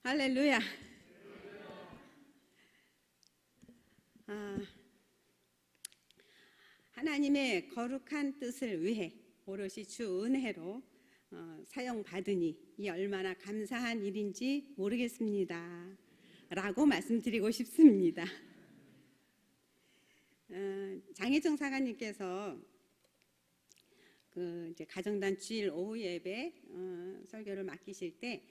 할렐루야. 하나님의 거룩한 뜻을 위해 오롯이 주 은혜로 사용받으니 이 얼마나 감사한 일인지 모르겠습니다 라고 말씀드리고 싶습니다. 장혜정 사관님께서 이제 가정단 주일 오후 예배 설교를 맡기실 때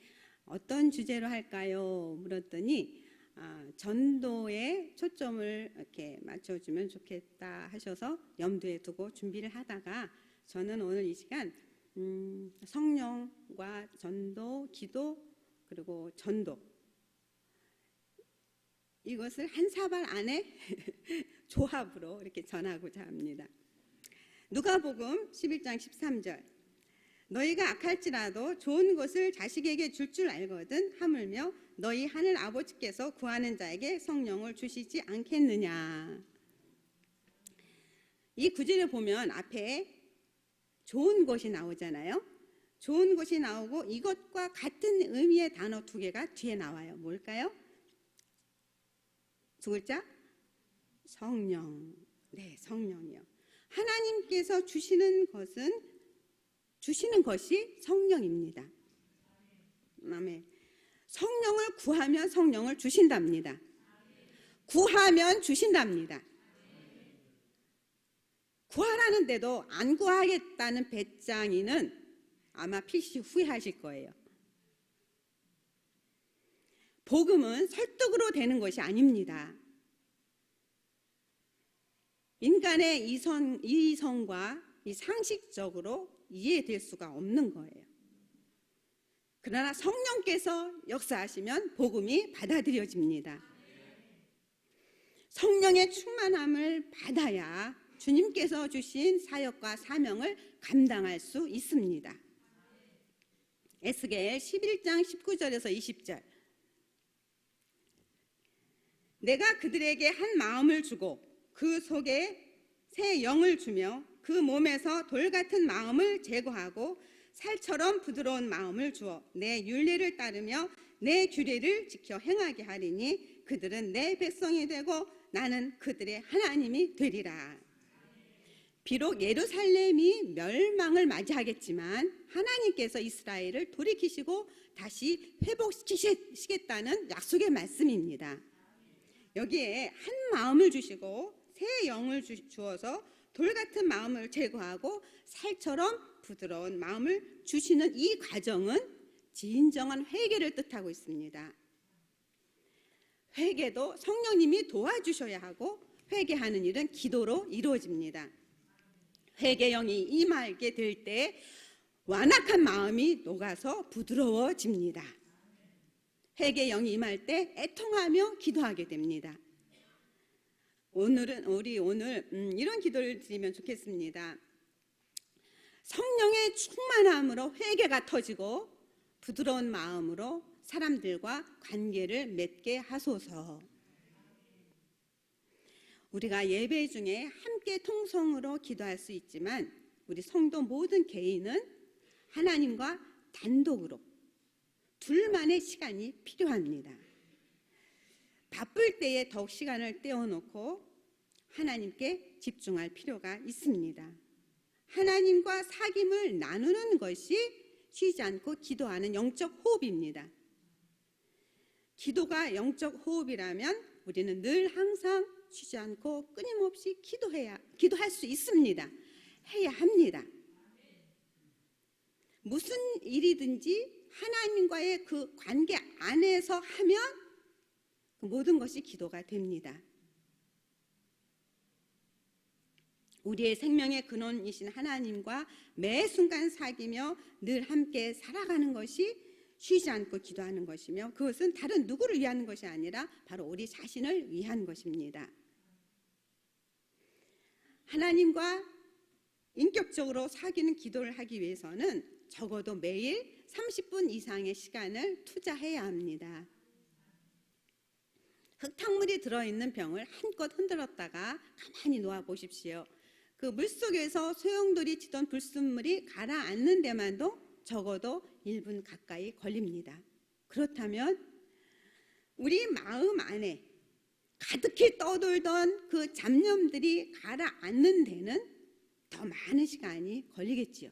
어떤 주제로 할까요? 물었더니 전도에 초점을 이렇게 맞춰주면 좋겠다 하셔서 염두에 두고 준비를 하다가 저는 오늘 이 시간 성령과 전도, 기도 그리고 전도 이것을 한 사발 안에 조합으로 이렇게 전하고자 합니다. 누가복음 11장 13절 너희가 악할지라도 좋은 것을 자식에게 줄 줄 알거든 하물며 너희 하늘 아버지께서 구하는 자에게 성령을 주시지 않겠느냐. 이 구절을 보면 앞에 좋은 것이 나오잖아요. 좋은 것이 나오고 이것과 같은 의미의 단어 두 개가 뒤에 나와요. 뭘까요? 두 글자? 성령. 네, 성령이요. 하나님께서 주시는 것이 성령입니다. 아멘. 성령을 구하면 성령을 주신답니다. 구하면 주신답니다. 구하라는데도 안 구하겠다는 배짱이는 아마 필시 후회하실 거예요. 복음은 설득으로 되는 것이 아닙니다. 인간의 이성과 이 상식적으로 이해될 수가 없는 거예요. 그러나 성령께서 역사하시면 복음이 받아들여집니다. 성령의 충만함을 받아야 주님께서 주신 사역과 사명을 감당할 수 있습니다. 에스겔 11장 19절에서 20절 내가 그들에게 한 마음을 주고 그 속에 새 영을 주며 그 몸에서 돌 같은 마음을 제거하고 살처럼 부드러운 마음을 주어 내 율례를 따르며 내 규례를 지켜 행하게 하리니 그들은 내 백성이 되고 나는 그들의 하나님이 되리라. 비록 예루살렘이 멸망을 맞이하겠지만 하나님께서 이스라엘을 돌이키시고 다시 회복시키시겠다는 약속의 말씀입니다. 여기에 한 마음을 주시고 새 영을 주어서 돌 같은 마음을 제거하고 살처럼 부드러운 마음을 주시는 이 과정은 진정한 회개를 뜻하고 있습니다. 회개도 성령님이 도와주셔야 하고 회개하는 일은 기도로 이루어집니다. 회개 영이 임하게 될 때 완악한 마음이 녹아서 부드러워집니다. 회개 영이 임할 때 애통하며 기도하게 됩니다. 우리 오늘 이런 기도를 드리면 좋겠습니다. 성령의 충만함으로 회개가 터지고 부드러운 마음으로 사람들과 관계를 맺게 하소서. 우리가 예배 중에 함께 통성으로 기도할 수 있지만 우리 성도 모든 개인은 하나님과 단독으로 둘만의 시간이 필요합니다. 바쁠 때에 더욱 시간을 떼어놓고 하나님께 집중할 필요가 있습니다. 하나님과 사귐을 나누는 것이 쉬지 않고 기도하는 영적 호흡입니다. 기도가 영적 호흡이라면 우리는 늘 항상 쉬지 않고 끊임없이 기도할 수 있습니다. 해야 합니다. 무슨 일이든지 하나님과의 그 관계 안에서 하면 모든 것이 기도가 됩니다. 우리의 생명의 근원이신 하나님과 매 순간 사귀며 늘 함께 살아가는 것이 쉬지 않고 기도하는 것이며 그것은 다른 누구를 위한 것이 아니라 바로 우리 자신을 위한 것입니다. 하나님과 인격적으로 사귀는 기도를 하기 위해서는 적어도 매일 30분 이상의 시간을 투자해야 합니다. 흙탕물이 들어있는 병을 한껏 흔들었다가 가만히 놓아 보십시오. 그 물속에서 소용돌이 치던 불순물이 가라앉는 데만도 적어도 1분 가까이 걸립니다. 그렇다면 우리 마음 안에 가득히 떠돌던 그 잡념들이 가라앉는 데는 더 많은 시간이 걸리겠지요.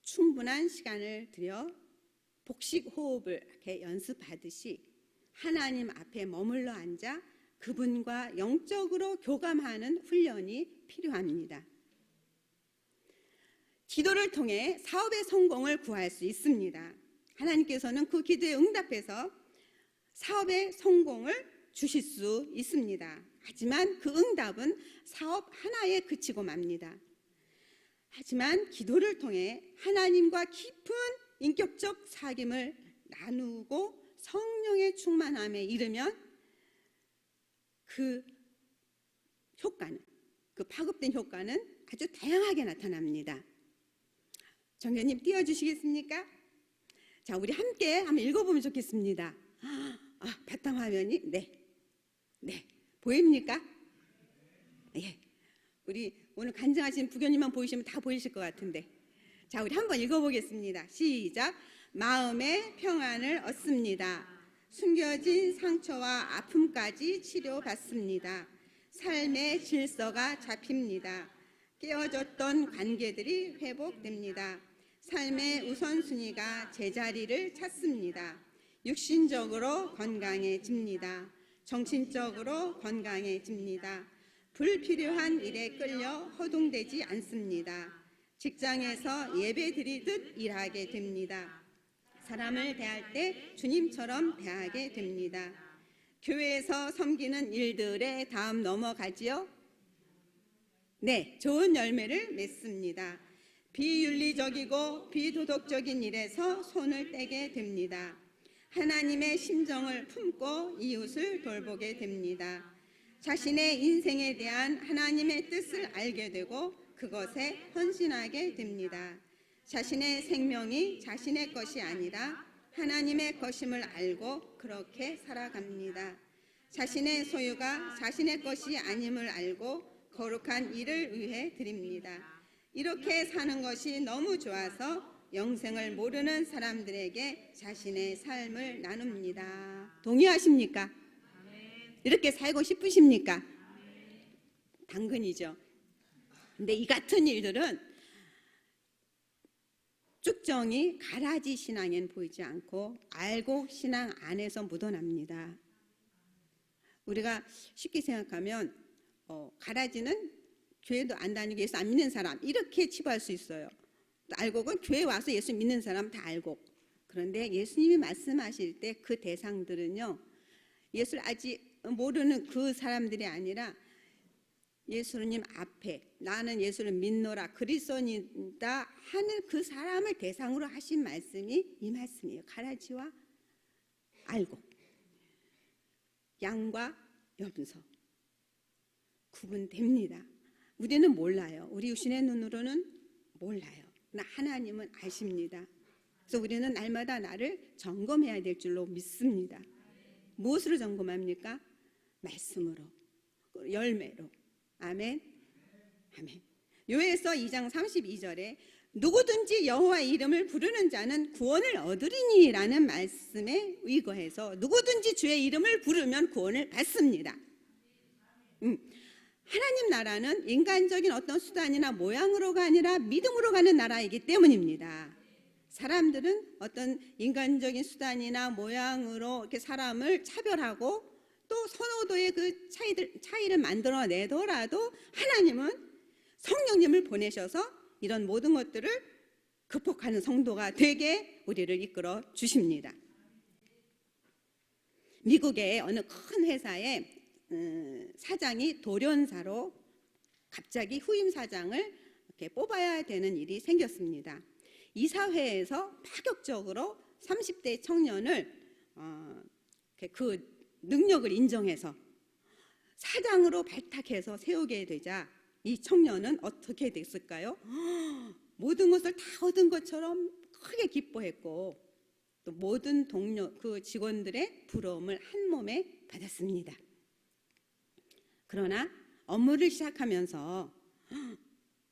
충분한 시간을 들여 복식 호흡을 이렇게 연습하듯이 하나님 앞에 머물러 앉아 그분과 영적으로 교감하는 훈련이 필요합니다. 기도를 통해 사업의 성공을 구할 수 있습니다. 하나님께서는 그 기도에 응답해서 사업의 성공을 주실 수 있습니다. 하지만 그 응답은 사업 하나에 그치고 맙니다. 하지만 기도를 통해 하나님과 깊은 인격적 사귐을 나누고 성령의 충만함에 이르면 그 효과는, 그 파급된 효과는 아주 다양하게 나타납니다. 정교님 띄워주시겠습니까? 자, 우리 함께 한번 읽어보면 좋겠습니다. 바탕화면이 네 보입니까? 예. 우리 오늘 간증하신 부교님만 보이시면 다 보이실 것 같은데, 자, 우리 한번 읽어보겠습니다. 시작. 마음의 평안을 얻습니다. 숨겨진 상처와 아픔까지 치료받습니다. 삶의 질서가 잡힙니다. 깨어졌던 관계들이 회복됩니다. 삶의 우선순위가 제자리를 찾습니다. 육신적으로 건강해집니다. 정신적으로 건강해집니다. 불필요한 일에 끌려 허둥대지 않습니다. 직장에서 예배 드리듯 일하게 됩니다. 사람을 대할 때 주님처럼 대하게 됩니다. 교회에서 섬기는 일들에 다음 넘어가지요? 네, 좋은 열매를 맺습니다. 비윤리적이고 비도덕적인 일에서 손을 떼게 됩니다. 하나님의 심정을 품고 이웃을 돌보게 됩니다. 자신의 인생에 대한 하나님의 뜻을 알게 되고 그것에 헌신하게 됩니다. 자신의 생명이 자신의 것이 아니라 하나님의 것임을 알고 그렇게 살아갑니다. 자신의 소유가 자신의 것이 아님을 알고 거룩한 일을 위해 드립니다. 이렇게 사는 것이 너무 좋아서 영생을 모르는 사람들에게 자신의 삶을 나눕니다. 동의하십니까? 이렇게 살고 싶으십니까? 당근이죠. 근데 이 같은 일들은 쭉정이 가라지 신앙엔 보이지 않고 알곡 신앙 안에서 묻어납니다. 우리가 쉽게 생각하면 가라지는 교회도 안 다니고 예수 안 믿는 사람 이렇게 치부할 수 있어요. 알곡은 교회 와서 예수 믿는 사람 다 알곡. 그런데 예수님이 말씀하실 때 그 대상들은요, 예수를 아직 모르는 그 사람들이 아니라 예수님 앞에 나는 예수를 믿노라 그리스도인이다 하는 그 사람을 대상으로 하신 말씀이 이 말씀이에요. 가라지와 알곡, 양과 염소 구분됩니다. 우리는 몰라요. 우리 육신의 눈으로는 몰라요. 그러나 하나님은 아십니다. 그래서 우리는 날마다 나를 점검해야 될 줄로 믿습니다. 무엇으로 점검합니까? 말씀으로, 열매로. 아멘. 아멘. 요에서 2장 32절에 누구든지 여호와의 이름을 부르는 자는 구원을 얻으리니라는 말씀에 의거해서 누구든지 주의 이름을 부르면 구원을 받습니다. 하나님 나라는 인간적인 어떤 수단이나 모양으로가 아니라 믿음으로 가는 나라이기 때문입니다. 사람들은 어떤 인간적인 수단이나 모양으로 이렇게 사람을 차별하고 또 선호도의 그 차이를 만들어내더라도 하나님은 성령님을 보내셔서 이런 모든 것들을 극복하는 성도가 되게 우리를 이끌어 주십니다. 미국의 어느 큰 회사의 사장이 돌연사로 갑자기 후임 사장을 이렇게 뽑아야 되는 일이 생겼습니다. 이사회에서 파격적으로 30대 청년을 그 능력을 인정해서 사장으로 발탁해서 세우게 되자 이 청년은 어떻게 됐을까요? 모든 것을 다 얻은 것처럼 크게 기뻐했고 또 모든 동료 그 직원들의 부러움을 한 몸에 받았습니다. 그러나 업무를 시작하면서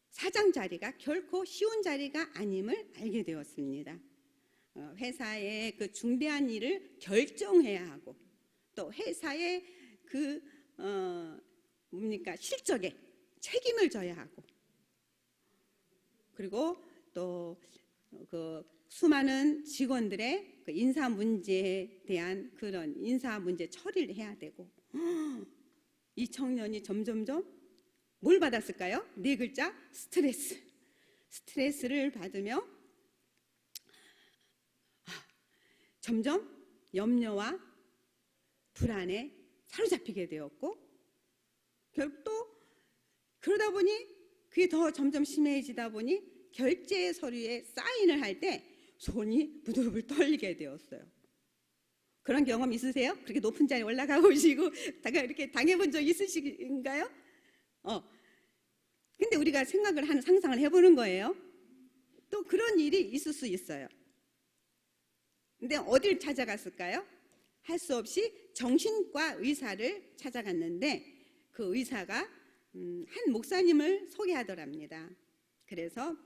사장 자리가 결코 쉬운 자리가 아님을 알게 되었습니다. 회사의 그 중대한 일을 결정해야 하고, 또 회사의 그 실적에 책임을 져야 하고, 그리고 또 그 수많은 직원들의 그 인사 문제에 대한 그런 인사 문제 처리를 해야 되고, 이 청년이 점점점 뭘 받았을까요? 4글자: 스트레스. 스트레스를 받으며 점점 염려와 불안에 사로잡히게 되었고, 결국 또 그러다 보니 그게 더 점점 심해지다 보니 결제 서류에 사인을 할 때 손이 부들부들 떨리게 되었어요. 그런 경험 있으세요? 그렇게 높은 자리에 올라가 보시고 이렇게 당해본 적 있으신가요? 근데 우리가 상상을 해보는 거예요. 또 그런 일이 있을 수 있어요. 근데 어딜 찾아갔을까요? 할 수 없이 정신과 의사를 찾아갔는데, 그 의사가 한 목사님을 소개하더랍니다. 그래서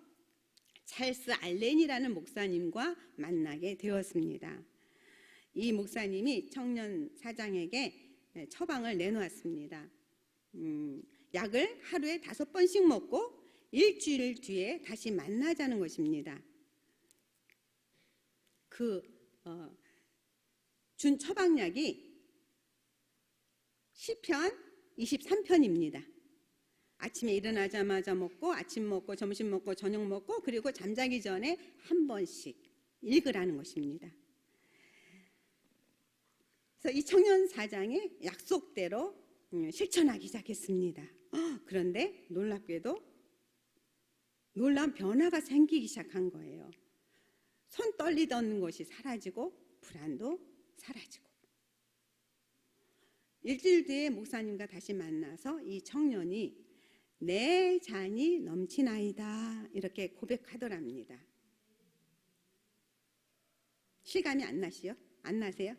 찰스 알렌이라는 목사님과 만나게 되었습니다. 이 목사님이 청년 사장에게 처방을 내놓았습니다. 약을 하루에 5번씩 먹고 일주일 뒤에 다시 만나자는 것입니다. 준 처방약이 시편 23편입니다. 아침에 일어나자마자 먹고, 아침 먹고, 점심 먹고, 저녁 먹고, 그리고 잠자기 전에 한 번씩 읽으라는 것입니다. 그래서 이 청년 사장의 약속대로 실천하기 시작했습니다. 그런데 놀랍게도 놀라운 변화가 생기기 시작한 거예요. 손 떨리던 것이 사라지고 불안도 사라지고. 일주일 뒤에 목사님과 다시 만나서 이 청년이 내 잔이 넘치나이다 이렇게 고백하더랍니다. 실감이 안 나시요? 안 나세요?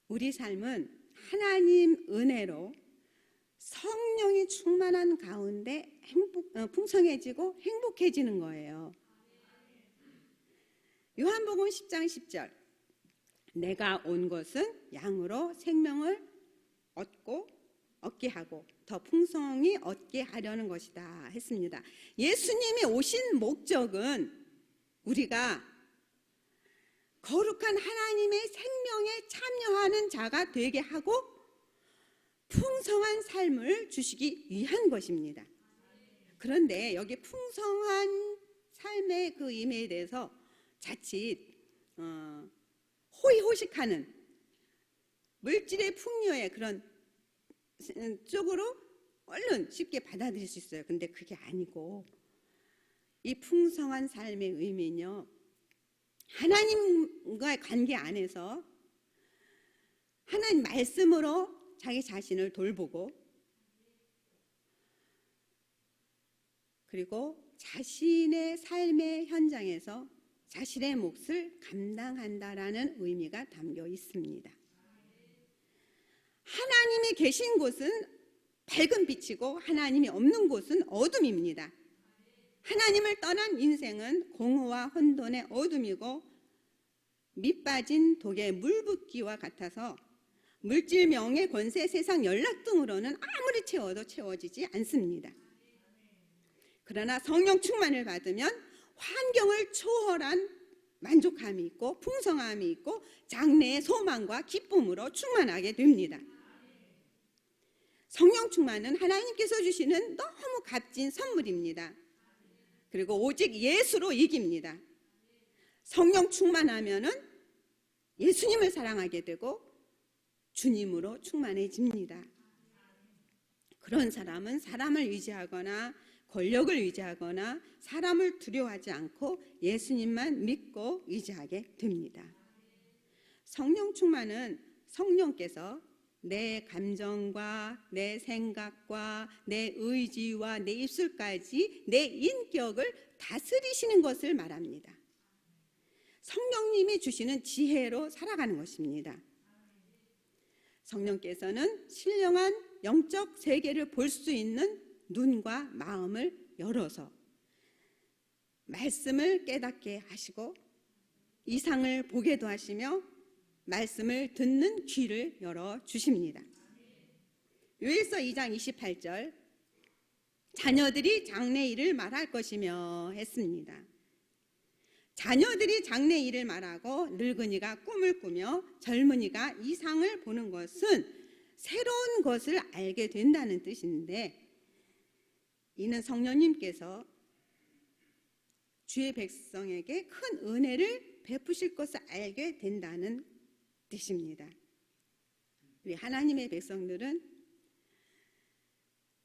우리 삶은 하나님 은혜로 성령이 충만한 가운데 풍성해지고 행복해지는 거예요. 요한복음 10장 10절, 내가 온 것은 양으로 생명을 얻게 하고 더 풍성히 얻게 하려는 것이다 했습니다. 예수님이 오신 목적은 우리가 거룩한 하나님의 생명에 참여하는 자가 되게 하고 풍성한 삶을 주시기 위한 것입니다. 그런데 여기 풍성한 삶의 그 의미에 대해서 자칫 호의호식하는 물질의 풍요의 그런 쪽으로 얼른 쉽게 받아들일 수 있어요. 근데 그게 아니고, 이 풍성한 삶의 의미는요, 하나님과의 관계 안에서 하나님 말씀으로 자기 자신을 돌보고, 그리고 자신의 삶의 현장에서 자신의 몫을 감당한다라는 의미가 담겨 있습니다. 하나님이 계신 곳은 밝은 빛이고 하나님이 없는 곳은 어둠입니다. 하나님을 떠난 인생은 공허와 혼돈의 어둠이고 밑빠진 독에 물 붓기와 같아서 물질, 명예, 권세, 세상, 연락 등으로는 아무리 채워도 채워지지 않습니다. 그러나 성령 충만을 받으면 환경을 초월한 만족함이 있고 풍성함이 있고 장래의 소망과 기쁨으로 충만하게 됩니다. 성령 충만은 하나님께서 주시는 너무 값진 선물입니다. 그리고 오직 예수로 이깁니다. 성령 충만하면은 예수님을 사랑하게 되고 주님으로 충만해집니다. 그런 사람은 사람을 의지하거나 권력을 의지하거나 사람을 두려워하지 않고 예수님만 믿고 의지하게 됩니다. 성령 충만은 성령께서 내 감정과 내 생각과 내 의지와 내 입술까지 내 인격을 다스리시는 것을 말합니다. 성령님이 주시는 지혜로 살아가는 것입니다. 성령께서는 신령한 영적 세계를 볼 수 있는 눈과 마음을 열어서 말씀을 깨닫게 하시고 이상을 보게도 하시며 말씀을 듣는 귀를 열어주십니다. 요엘서 2장 28절 자녀들이 장래일을 말할 것이며 했습니다. 자녀들이 장래일을 말하고 늙은이가 꿈을 꾸며 젊은이가 이상을 보는 것은 새로운 것을 알게 된다는 뜻인데, 이는 성령님께서 주의 백성에게 큰 은혜를 베푸실 것을 알게 된다는 뜻입니다. 우리 하나님의 백성들은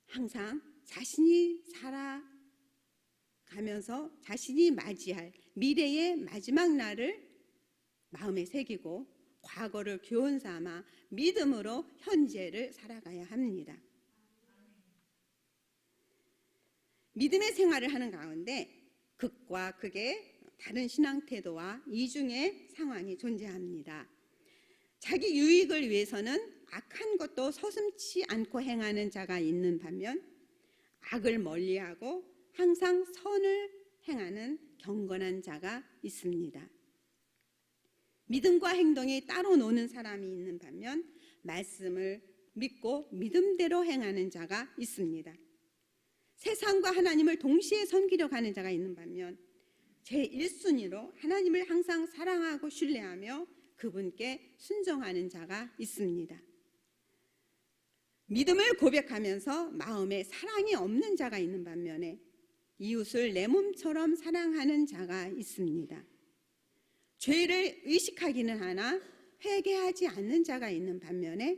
항상 자신이 살아가면서 자신이 맞이할 미래의 마지막 날을 마음에 새기고 과거를 교훈 삼아 믿음으로 현재를 살아가야 합니다. 믿음의 생활을 하는 가운데 극과 극의 다른 신앙 태도와 이중의 상황이 존재합니다. 자기 유익을 위해서는 악한 것도 서슴지 않고 행하는 자가 있는 반면 악을 멀리하고 항상 선을 행하는 경건한 자가 있습니다. 믿음과 행동이 따로 노는 사람이 있는 반면 말씀을 믿고 믿음대로 행하는 자가 있습니다. 세상과 하나님을 동시에 섬기려고 하는 자가 있는 반면 제1순위로 하나님을 항상 사랑하고 신뢰하며 그분께 순종하는 자가 있습니다. 믿음을 고백하면서 마음에 사랑이 없는 자가 있는 반면에 이웃을 내 몸처럼 사랑하는 자가 있습니다. 죄를 의식하기는 하나 회개하지 않는 자가 있는 반면에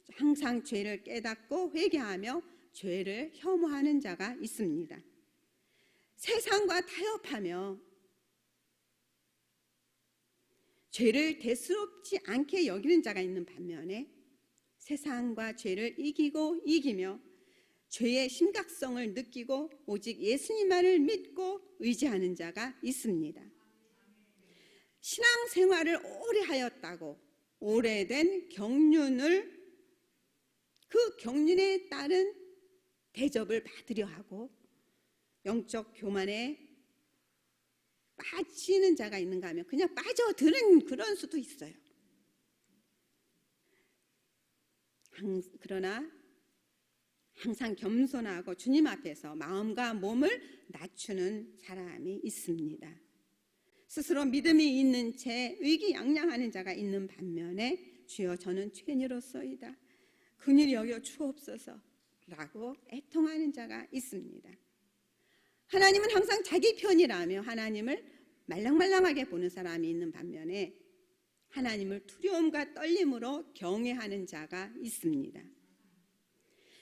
항상 죄를 깨닫고 회개하며 죄를 혐오하는 자가 있습니다. 세상과 타협하며 죄를 대수롭지 않게 여기는 자가 있는 반면에 세상과 죄를 이기며 죄의 심각성을 느끼고 오직 예수님만을 믿고 의지하는 자가 있습니다. 신앙생활을 오래 하였다고 오래된 경륜을 그 경륜에 따른 대접을 받으려 하고 영적 교만에 빠지는 자가 있는가 하면 그냥 빠져드는 그런 수도 있어요. 그러나 항상 겸손하고 주님 앞에서 마음과 몸을 낮추는 사람이 있습니다. 스스로 믿음이 있는 채 의기양양하는 자가 있는 반면에 주여 저는 죄인으로소이다 긍휼히 여겨 주옵소서 라고 애통하는 자가 있습니다. 하나님은 항상 자기 편이라며 하나님을 말랑말랑하게 보는 사람이 있는 반면에 하나님을 두려움과 떨림으로 경외하는 자가 있습니다.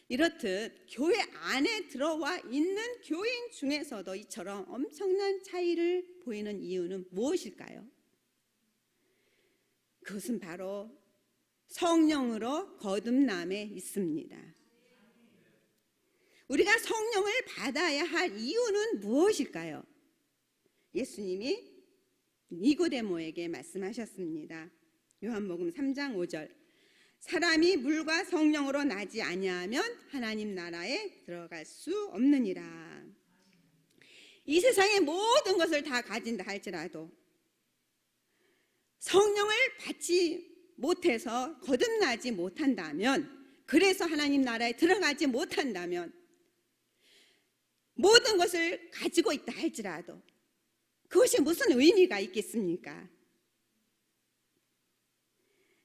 이렇듯 교회 안에 들어와 있는 교인 중에서도 이처럼 엄청난 차이를 보이는 이유는 무엇일까요? 그것은 바로 성령으로 거듭남에 있습니다. 우리가 성령을 받아야 할 이유는 무엇일까요? 예수님이 니고데모에게 말씀하셨습니다. 요한복음 3장 5절 사람이 물과 성령으로 나지 아니하면 하나님 나라에 들어갈 수 없느니라. 이 세상의 모든 것을 다 가진다 할지라도 성령을 받지 못해서 거듭나지 못한다면, 그래서 하나님 나라에 들어가지 못한다면 모든 것을 가지고 있다 할지라도 그것이 무슨 의미가 있겠습니까?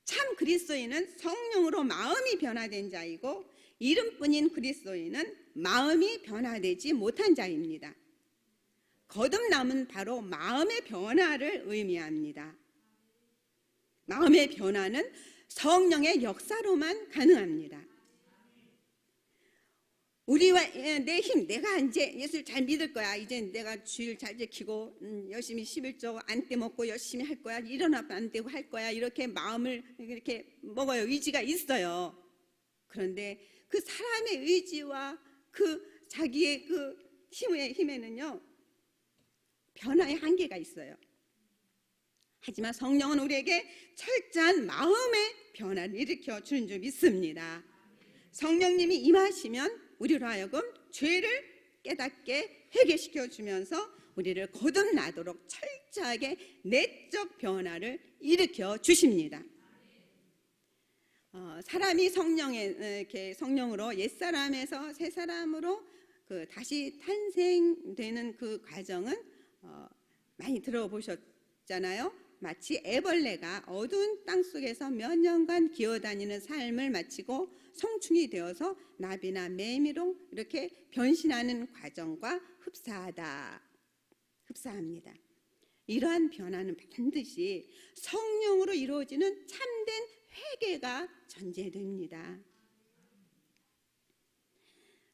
참 그리스도인은 성령으로 마음이 변화된 자이고 이름뿐인 그리스도인은 마음이 변화되지 못한 자입니다. 거듭남은 바로 마음의 변화를 의미합니다. 마음의 변화는 성령의 역사로만 가능합니다. 우리와 내 힘, 내가 이제 예수를 잘 믿을 거야, 이제 내가 주일 잘 지키고 열심히 11조 안 떼먹고 열심히 할 거야, 일어나면 안 되고 할 거야, 이렇게 마음을 이렇게 먹어요. 의지가 있어요. 그런데 그 사람의 의지와 그 자기의 그 힘에는요 변화의 한계가 있어요. 하지만 성령은 우리에게 철저한 마음의 변화를 일으켜 주는 줄 믿습니다. 성령님이 임하시면 우리로 하여금 죄를 깨닫게 회개시켜 주면서 우리를 거듭나도록 철저하게 내적 변화를 일으켜 주십니다. 사람이 성령으로 옛사람에서 새사람으로 다시 탄생되는 그 과정은 많이 들어보셨잖아요. 마치 애벌레가 어두운 땅 속에서 몇 년간 기어다니는 삶을 마치고 성충이 되어서 나비나 매미로 이렇게 변신하는 과정과 흡사합니다. 이러한 변화는 반드시 성령으로 이루어지는 참된 회개가 전제됩니다.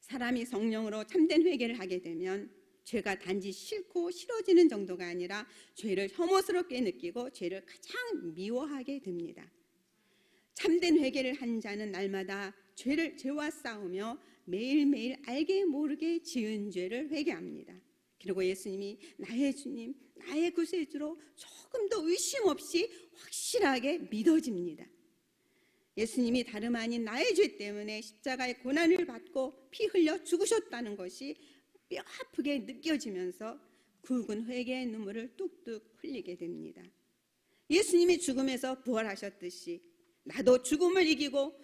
사람이 성령으로 참된 회개를 하게 되면 죄가 단지 싫고 싫어지는 정도가 아니라 죄를 혐오스럽게 느끼고 죄를 가장 미워하게 됩니다. 참된 회개를 한 자는 날마다 죄와 싸우며 매일매일 알게 모르게 지은 죄를 회개합니다. 그리고 예수님이 나의 주님, 나의 구세주로 조금 더 의심 없이 확실하게 믿어집니다. 예수님이 다름 아닌 나의 죄 때문에 십자가의 고난을 받고 피 흘려 죽으셨다는 것이 뼈 아프게 느껴지면서 굵은 회개의 눈물을 뚝뚝 흘리게 됩니다. 예수님이 죽음에서 부활하셨듯이 나도 죽음을 이기고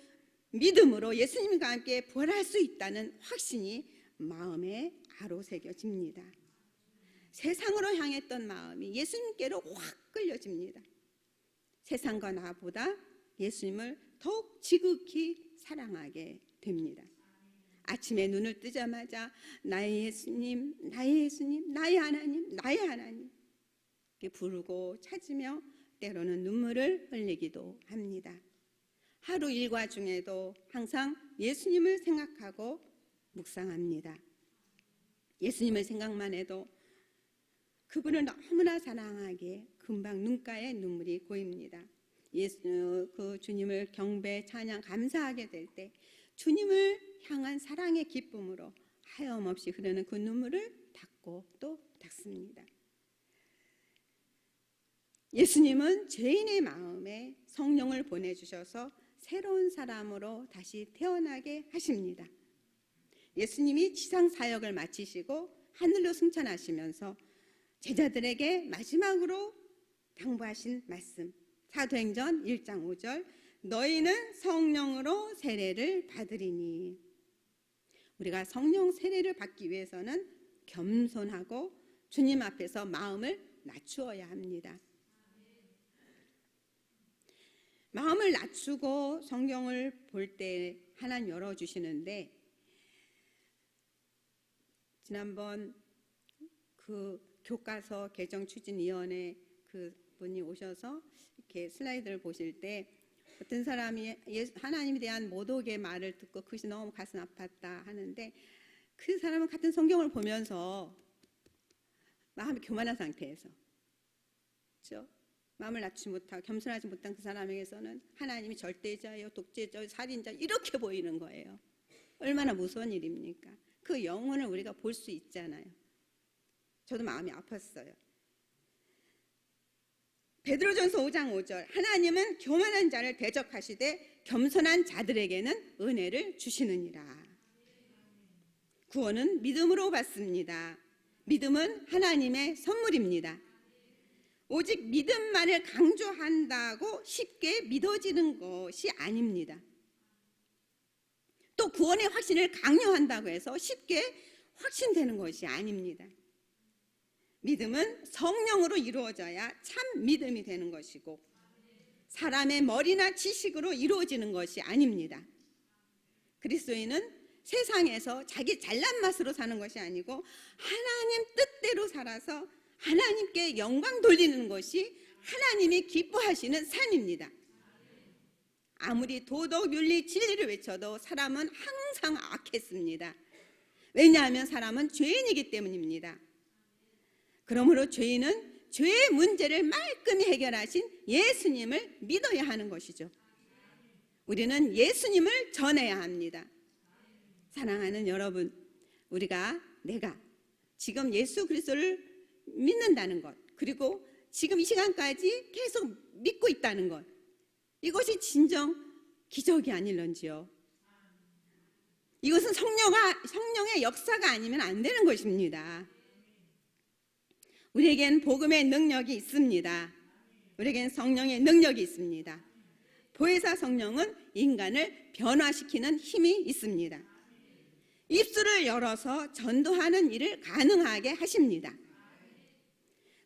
믿음으로 예수님과 함께 부활할 수 있다는 확신이 마음에 아로새겨집니다. 세상으로 향했던 마음이 예수님께로 확 끌려집니다. 세상과 나보다 예수님을 더욱 지극히 사랑하게 됩니다. 아침에 눈을 뜨자마자 나의 예수님, 나의 예수님, 나의 하나님, 나의 하나님 이렇게 부르고 찾으며 때로는 눈물을 흘리기도 합니다. 하루 일과 중에도 항상 예수님을 생각하고 묵상합니다. 예수님을 생각만 해도 그분을 너무나 사랑하기에 금방 눈가에 눈물이 고입니다. 그 주님을 경배, 찬양, 감사하게 될 때 주님을 향한 사랑의 기쁨으로 하염없이 흐르는 그 눈물을 닦고 또 닦습니다. 예수님은 죄인의 마음에 성령을 보내주셔서 새로운 사람으로 다시 태어나게 하십니다. 예수님이 지상 사역을 마치시고 하늘로 승천하시면서 제자들에게 마지막으로 당부하신 말씀, 사도행전 1장 5절, 너희는 성령으로 세례를 받으리니. 우리가 성령 세례를 받기 위해서는 겸손하고 주님 앞에서 마음을 낮추어야 합니다. 마음을 낮추고 성경을 볼 때 하나님 열어주시는데, 지난번 그 교과서 개정추진위원회 그 분이 오셔서 이렇게 슬라이드를 보실 때 어떤 사람이 하나님에 대한 모독의 말을 듣고 그것이 너무 가슴 아팠다 하는데, 그 사람은 같은 성경을 보면서 마음이 교만한 상태에서, 그렇죠? 마음을 낮추지 못하고 겸손하지 못한 그 사람에게서는 하나님이 절대자요, 독재자, 살인자 이렇게 보이는 거예요. 얼마나 무서운 일입니까? 그 영혼을 우리가 볼 수 있잖아요. 저도 마음이 아팠어요. 베드로전서 5장 5절, 하나님은 교만한 자를 대적하시되 겸손한 자들에게는 은혜를 주시느니라. 구원은 믿음으로 받습니다. 믿음은 하나님의 선물입니다. 오직 믿음만을 강조한다고 쉽게 믿어지는 것이 아닙니다. 또 구원의 확신을 강요한다고 해서 쉽게 확신되는 것이 아닙니다. 믿음은 성령으로 이루어져야 참 믿음이 되는 것이고, 사람의 머리나 지식으로 이루어지는 것이 아닙니다. 그리스도인은 세상에서 자기 잘난 맛으로 사는 것이 아니고 하나님 뜻대로 살아서 하나님께 영광 돌리는 것이 하나님이 기뻐하시는 삶입니다. 아무리 도덕, 윤리, 진리를 외쳐도 사람은 항상 악했습니다. 왜냐하면 사람은 죄인이기 때문입니다. 그러므로 죄인은 죄의 문제를 말끔히 해결하신 예수님을 믿어야 하는 것이죠. 우리는 예수님을 전해야 합니다. 사랑하는 여러분, 내가 지금 예수 그리스도를 믿는다는 것, 그리고 지금 이 시간까지 계속 믿고 있다는 것, 이것이 진정 기적이 아닐런지요. 이것은 성령의 역사가 아니면 안 되는 것입니다. 우리에겐 복음의 능력이 있습니다. 우리에겐 성령의 능력이 있습니다. 보혜사 성령은 인간을 변화시키는 힘이 있습니다. 입술을 열어서 전도하는 일을 가능하게 하십니다.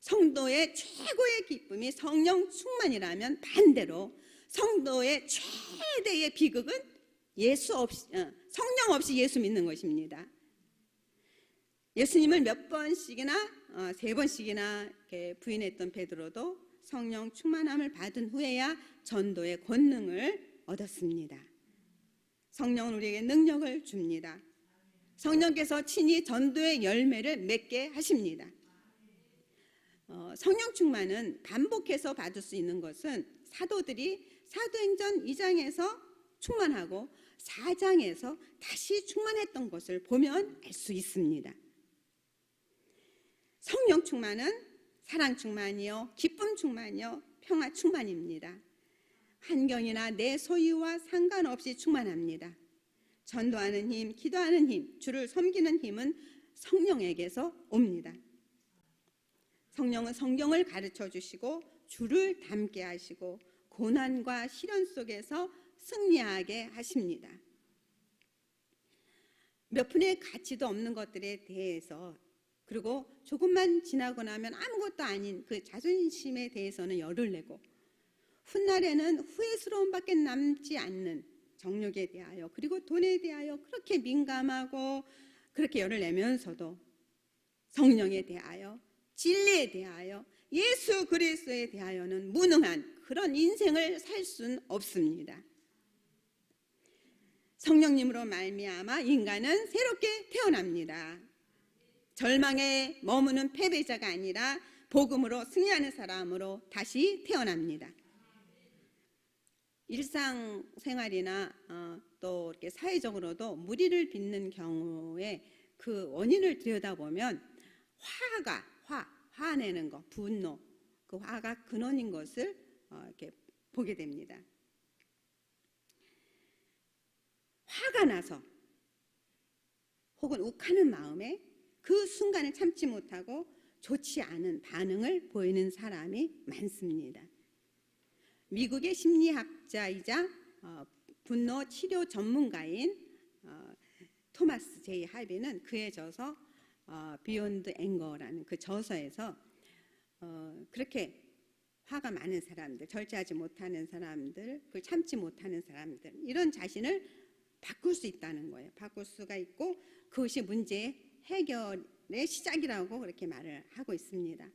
성도의 최고의 기쁨이 성령 충만이라면 반대로 성도의 최대의 비극은 성령 없이 예수 믿는 것입니다. 예수님을 몇 번씩이나 3번씩이나 이렇게 부인했던 베드로도 성령 충만함을 받은 후에야 전도의 권능을 얻었습니다. 성령은 우리에게 능력을 줍니다. 성령께서 친히 전도의 열매를 맺게 하십니다. 성령 충만은 반복해서 받을 수 있는 것은 사도들이 사도행전 2장에서 충만하고 4장에서 다시 충만했던 것을 보면 알 수 있습니다. 성령 충만은 사랑 충만이요, 기쁨 충만이요, 평화 충만입니다. 환경이나 내 소유와 상관없이 충만합니다. 전도하는 힘, 기도하는 힘, 주를 섬기는 힘은 성령에게서 옵니다. 성령은 성경을 가르쳐 주시고 주를 닮게 하시고 고난과 시련 속에서 승리하게 하십니다. 몇 푼의 가치도 없는 것들에 대해서, 그리고 조금만 지나고 나면 아무것도 아닌 그 자존심에 대해서는 열을 내고, 훗날에는 후회스러움밖에 남지 않는 정욕에 대하여, 그리고 돈에 대하여 그렇게 민감하고 그렇게 열을 내면서도 성령에 대하여, 진리에 대하여, 예수 그리스도에 대하여는 무능한 그런 인생을 살 수는 없습니다. 성령님으로 말미암아 인간은 새롭게 태어납니다. 절망에 머무는 패배자가 아니라 복음으로 승리하는 사람으로 다시 태어납니다. 일상생활이나 또 이렇게 사회적으로도 무리를 빚는 경우에 그 원인을 들여다보면 화내는 것, 분노, 그 화가 근원인 것을 이렇게 보게 됩니다. 화가 나서 혹은 욱하는 마음에 그 순간을 참지 못하고 좋지 않은 반응을 보이는 사람이 많습니다. 미국의 심리학자이자 분노 치료 전문가인 토마스 제이 할비는 그의 저서 비욘드 앵거라는 그 저서에서 그렇게 화가 많은 사람들, 절제하지 못하는 사람들, 그걸 참지 못하는 사람들, 이런 자신을 바꿀 수 있다는 거예요. 바꿀 수가 있고 그것이 문제의 해결의 시작이라고 그렇게 말을 하고 있습니다.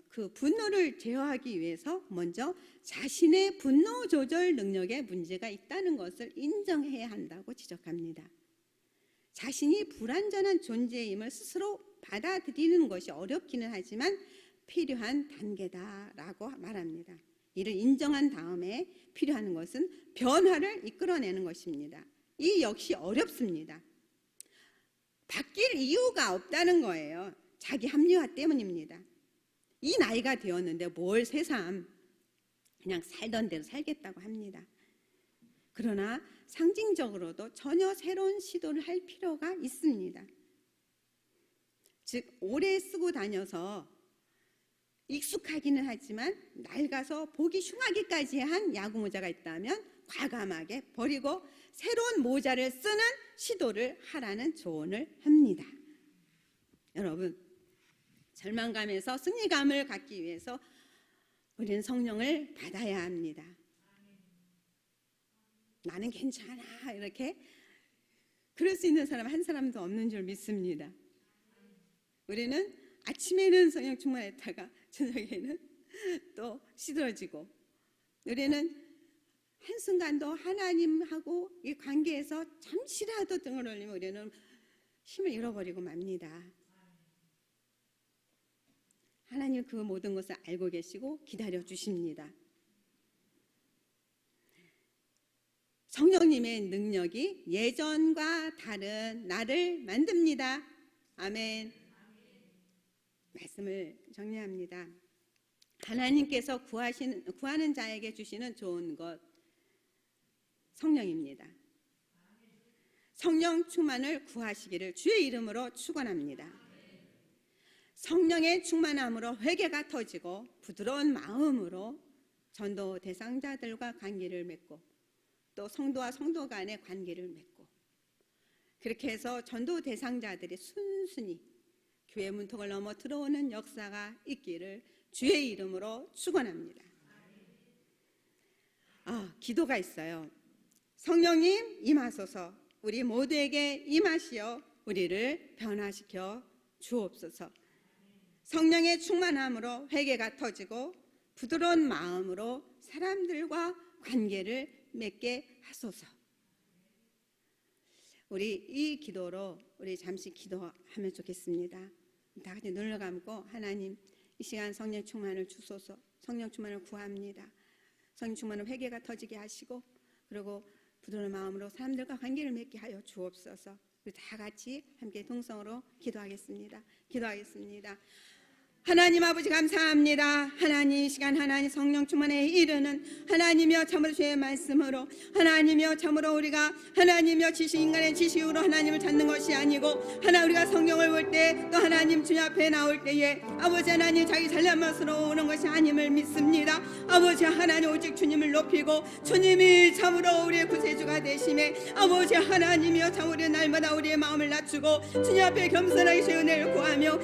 그 분노를 제어하기 위해서 먼저 자신의 분노 조절 능력에 문제가 있다는 것을 인정해야 한다고 지적합니다. 자신이 불완전한 존재임을 스스로 받아들이는 것이 어렵기는 하지만 필요한 단계다라고 말합니다. 이를 인정한 다음에 필요한 것은 변화를 이끌어내는 것입니다. 이 역시 어렵습니다. 바뀔 이유가 없다는 거예요. 자기 합리화 때문입니다. 이 나이가 되었는데 뭘 새삼 그냥 살던 대로 살겠다고 합니다. 그러나 상징적으로도 전혀 새로운 시도를 할 필요가 있습니다. 즉 오래 쓰고 다녀서 익숙하기는 하지만 낡아서 보기 흉하기까지 한 야구 모자가 있다면 과감하게 버리고 새로운 모자를 쓰는 시도를 하라는 조언을 합니다. 여러분, 절망감에서 승리감을 갖기 위해서 우리는 성령을 받아야 합니다. 나는 괜찮아 이렇게 그럴 수 있는 사람 한 사람도 없는 줄 믿습니다. 우리는 아침에는 성령 충만했다가 저녁에는 또 시들어지고, 우리는 한순간도 하나님하고 이 관계에서 잠시라도 등을 올리면 우리는 힘을 잃어버리고 맙니다. 하나님 그 모든 것을 알고 계시고 기다려 주십니다. 성령님의 능력이 예전과 다른 나를 만듭니다. 아멘. 말씀을 정리합니다. 하나님께서 구하는 자에게 주시는 좋은 것, 성령입니다. 성령 충만을 구하시기를 주의 이름으로 축원합니다. 성령의 충만함으로 회개가 터지고 부드러운 마음으로 전도 대상자들과 관계를 맺고 또 성도와 성도 간의 관계를 맺고 그렇게 해서 전도 대상자들이 순순히 교회 문턱을 넘어 들어오는 역사가 있기를 주의 이름으로 축원합니다. 기도가 있어요. 성령님 임하소서. 우리 모두에게 임하시어 우리를 변화시켜 주옵소서. 성령의 충만함으로 회개가 터지고 부드러운 마음으로 사람들과 관계를 맺게 하소서. 우리 이 기도로 우리 잠시 기도하면 좋겠습니다. 다 같이 눈을 감고 하나님 이 시간 성령 충만을 주소서. 성령 충만을 구합니다. 성령 충만을 회개가 터지게 하시고 그리고 부드러운 마음으로 사람들과 관계를 맺게 하여 주옵소서. 우리 다 같이 함께 동성으로 기도하겠습니다. 하나님 아버지 감사합니다. 하나님 이 시간 하나님 성령 충만에 이르는 하나님이여 참으로 주의 말씀으로 하나님이여 참으로 우리가 하나님이여 인간의 지식으로 하나님을 찾는 것이 아니고 하나 우리가 성경을 볼 때 또 하나님 주님 앞에 나올 때에 아버지 하나님 자기 잘난 맛으로 오는 것이 아님을 믿습니다. 아버지 하나님 오직 주님을 높이고 주님이 참으로 우리의 구세주가 되심에 아버지 하나님이여 참 우리 날마다 우리의 마음을 낮추고 주님 앞에 겸손하게 주의 은혜를 구하며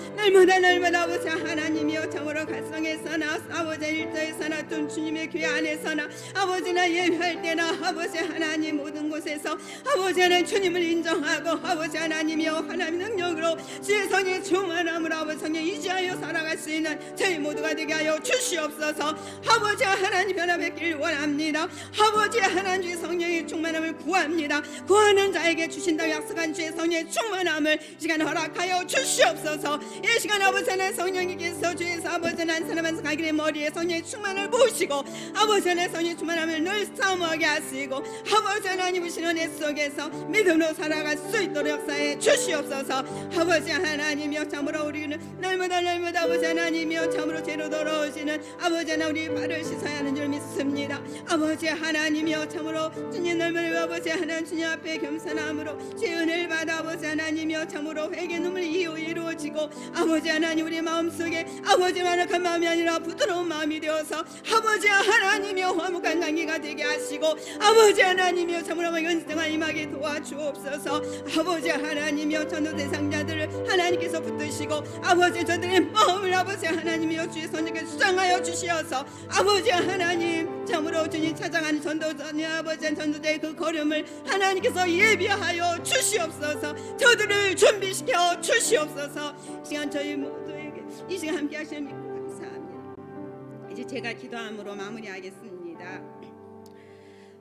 날마다 아버지 하나님이여 참으로 갈성에서나 아버지 일터에서나 또 주님의 교회 안에서나 아버지나 예배할 때나 아버지 하나님 모든 곳에서 아버지 하나님 주님을 인정하고 아버지 하나님이여 하나님 능력으로 주의 성의 충만함으로 아버지 성에 의지하여 살아갈 수 있는 저희 모두가 되게 하여 주시옵소서. 아버지 하나님 변화받기를 원합니다. 아버지 하나님 주의 성령의 충만함을 구합니다. 구하는 자에게 주신다고 약속한 주의 성령의 충만함을 이 시간 허락하여 주시옵소서. 이 시간 아버지 하나님 성령님께서 주에서 아버지 하나님 사람 한 가길의 머리에 성령의 충만을 보시고 아버지 하나님 성령의 충만함을 늘 사모하게 하시고 아버지 하나님 우신 은혜 속에서 믿음으로 살아갈 수 있도록 역사해 주시옵소서. 아버지 하나님이여 참으로 우리는 날마다 아버지 하나님이여 참으로 죄로 돌아오시는 아버지 하나님 우리 발을 씻어야 하는 줄 믿습니다. 아버지 하나님이여 참으로 주님 날마다 아버지 하나님 주님 앞에 겸손함으로 주의 은혜를 받아 아버지 하나님이여 참으로 회개 눈물이 이루어지고 아버지 하나님 우리 마음속에 아버지 만악한 마음이 아니라 부드러운 마음이 되어서 아버지 하나님이여 화목한 관계가 되게 하시고 아버지 하나님이여 참으로 연승한 임하게 도와주옵소서. 아버지 하나님이여 전도 대상자들을 하나님께서 붙드시고 아버지 저들의 마음을 아버지 하나님이여 주의 손님께 수장하여 주시어서 아버지 하나님 참으로 주님 찾아가는 전도자님 아버지 전도자의 그 걸음을 하나님께서 예비하여 주시옵소서. 저들을 준비시켜 주시옵소서. 이 시간 저희 모두에게 이 시간 함께 하시는 믿고 감사합니다. 이제 제가 기도함으로 마무리하겠습니다.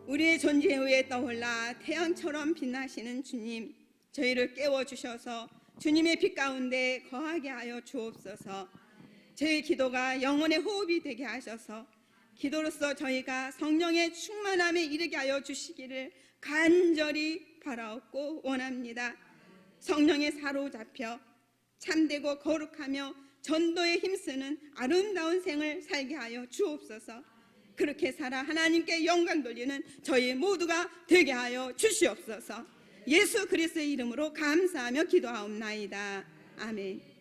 우리의 존재 위에 떠올라 태양처럼 빛나시는 주님 저희를 깨워주셔서 주님의 빛 가운데 거하게 하여 주옵소서. 저희 기도가 영혼의 호흡이 되게 하셔서 기도로서 저희가 성령의 충만함에 이르게 하여 주시기를 간절히 바라옵고 원합니다. 성령에 사로잡혀 참되고 거룩하며 전도에 힘쓰는 아름다운 생을 살게 하여 주옵소서. 그렇게 살아 하나님께 영광 돌리는 저희 모두가 되게 하여 주시옵소서. 예수 그리스도의 이름으로 감사하며 기도하옵나이다. 아멘.